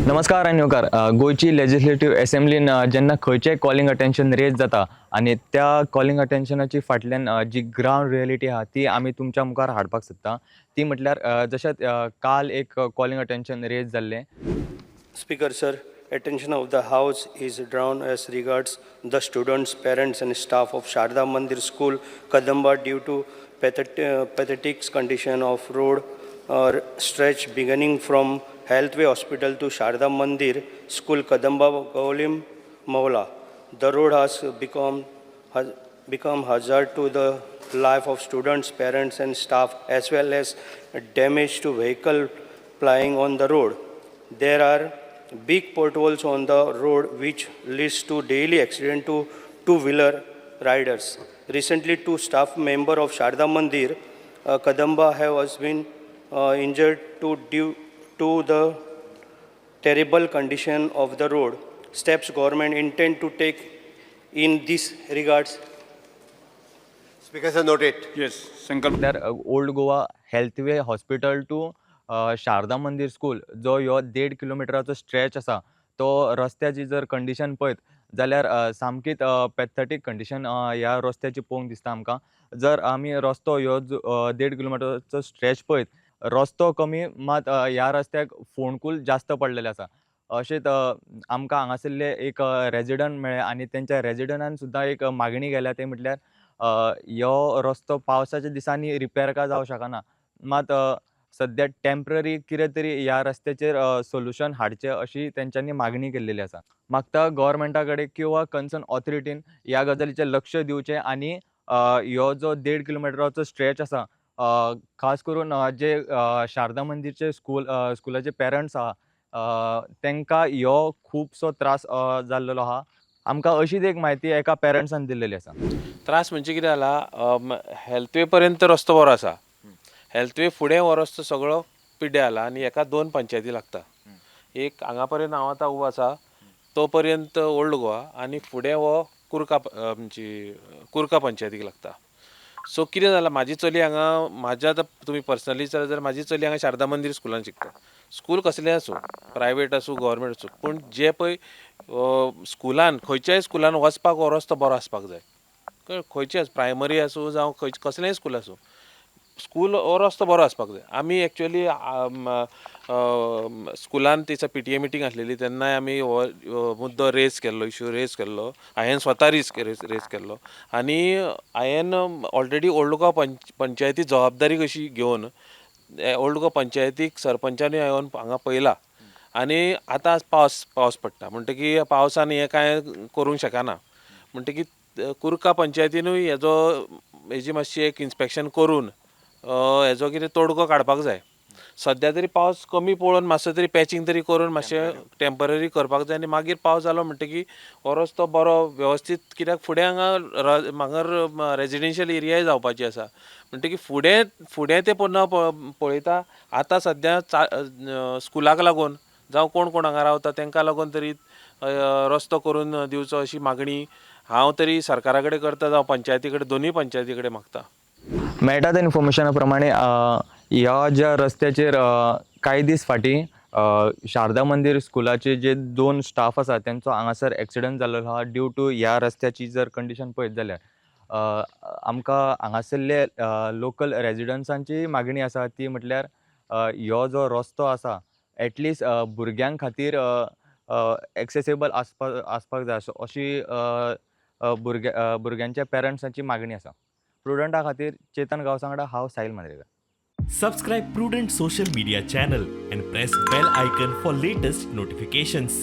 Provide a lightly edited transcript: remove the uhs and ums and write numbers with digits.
नमस्कार आणि नमस्कार. गोयची लेजिस्लेटिव्ह असेंब्लीन जेन्ना खंयचेंय कॉलिंग अटेन्शन रेज जाता आनी त्या कॉलिंग अटेन्शनाची फाटल्यान जी ग्रावंड रियलिटी आहा ती आमी तुमच्या मुखार हाडपाक सोदता. ती म्हटल्यार जशें काल एक कॉलिंग अटेन्शन रेज जाल्लें. Speaker sir, attention of the House is drawn as regards the students, parents and staff of Sharda Mandir School, Kadamba due to pathetic condition of road or stretch beginning from Healthway Hospital to Sharda Mandir School, Kadamba, Gaulim, Mawla. The road has become hazard to the life of students, parents and staff as well as damage to vehicle plying on the road. There are big potholes on the road which leads to daily accident to two-wheeler riders. Recently, two staff members of Sharda Mandir, Kadamba, have been injured due to the terrible condition of the road. Steps government intend to take in this regards. Speaker sir, noted. Yes, Sankalp. म्हटल्यार Old Goa Healthway hospital to Sharda Mandir school जो ह्यो 1.5 किलोमिटराचो stretch आसा तो रस्त्याची जर condition पळयत जाल्यार सामकीच पॅथेटीक कंडिशन ह्या रस्त्याची पळोवंक दिसता आमकां. जर आमी रस्तो ह्यो 1.5 किलोमिटराचो स्ट्रेच पळयत रस्तो कमी मात ह्या रस्त्याक फोंडकूल जास्त पडलेले आसा. अशेंच आमकां हांगासरले एक रेजिडंट मेळ्ळे आनी तेंच्या रेजिडंटान सुद्दां एक मागणी केल्या ते म्हटल्यार ह्यो रस्तो पावसाच्या दिसांनी रिपेर का जावं शकना मात सद्या टेम्पररी कितें तरी ह्या रस्त्याचेर सोल्युशन हाडचें अशी तेंच्यांनी मागणी केल्लेली आसा. मागता गव्हर्मेंटा कडेन किंवा कन्सर्न ऑथॉरिटीन ह्या गजालीचेर लक्ष दिवचें आनी ह्यो जो 1.5 किलोमिटराचो स्ट्रेच आसा खास करून जे शारदा मंदिरचे स्कुलाचे पेरंट्स आहा तेंकां ह्यो खुबसो त्रास जाल्लो आहा. आमकां अशीच एक म्हायती एका पेरंट्सान दिल्लेली आसा. त्रास म्हणजे कितें जाला हेल्थवे पर्यंत रस्तो बरो आसा. हेल्थवे फुडें हो रस्तो सगळो पिड्ड्यार जाला आनी एका 2 पंचायती लागता. एक हांगा पर्यंत हांव आतां उबो आसा तो पर्यंत ओल्ड गोवा आनी फुडें हो कुर्का पंचायतीक लागता. सो कितें जालां म्हाजी चली हांगा म्हाज्या आतां तुमी पर्सनली विचारत जाल्यार म्हाजी चली हांगा शारदा मंदिर स्कुलान शिकता. स्कूल कसलें आसूं प्रायवेट आसूं गव्हर्मेंट आसूं पूण जे पळय स्कुलान खंयच्याय स्कुलान वचपाक हो रस्तो बरो आसपाक जाय. खंयचें प्रायमरी आसूं जावं कसलेंय स्कूल आसूं स्कूल हो रस्तो बरो आसपाक जाय. आमी एक्चुअली स्कुलान दिसा PTA मिटींग आसलेली तेन्नाय आमी हो मुद्दो इश्यू रेज केल्लो. हांवें स्वता रेज केल्लो आनी हांवें ऑलरेडी ओल्ड गोवा पंचायती जबाबदारी कशी घेवन ओल्ड गोवा पंचायतीक सरपंचांनी येवन हांगा पळयलां आनी आतां पावस पडटा म्हणटकीर पावसान हें कांय करूंक शकना म्हणटकीर कुर्का पंचायतीनूय हेजी मातशी एक इन्स्पेक्शन करून हेजो कितें तोडगो काडपाक जाय. सद्या तरी पावस कमी पळोवन मातसो तरी पॅचिंग तरी करून मातशें टेम्पररी करपाक जाय आनी मागीर पावस जालो म्हणटकीर हो रस्तो बरो वेवस्थीत कित्याक फुडें हांगा रेजिडेन्शियल एरियाय जावपाची आसा म्हणटकीर फुडें ते पळयता आतां सद्या स्कुलाक लागून जावं कोण हांगा रावता तांकां लागून तरी रस्तो करून दिवचो अशी मागणी हांव तरी सरकारा कडेन करता जावं पंचायती कडेन दोनूय पंचायती कडेन मागता. मेळटा त्या इन्फॉर्मेशना प्रमाणे ह्या ज्या रस्त्याचेर कांय दीस फाटीं शारदा मंदिर स्कुलाचे जे 2 स्टाफ आसा तेंचो हांगासर एक्सिडंट जाल्लो आहा ड्यू टू ह्या रस्त्याची जर कंडिशन पळयत जाल्यार आमकां हांगासरले लोकल रेजिडंट्सांची मागणी आसा ती म्हटल्यार ह्यो जो रस्तो आसा एटलिस्ट भुरग्यां खातीर एक्सेसेबल आसपाक जाय अशी भुरग्यांच्या पेरंट्सांची मागणी आसा. प्रुडंटा खातीर चेतन गांवसांगडा हांव Sahil Mandrekar. Subscribe Prudent social media channel and press bell icon for latest notifications.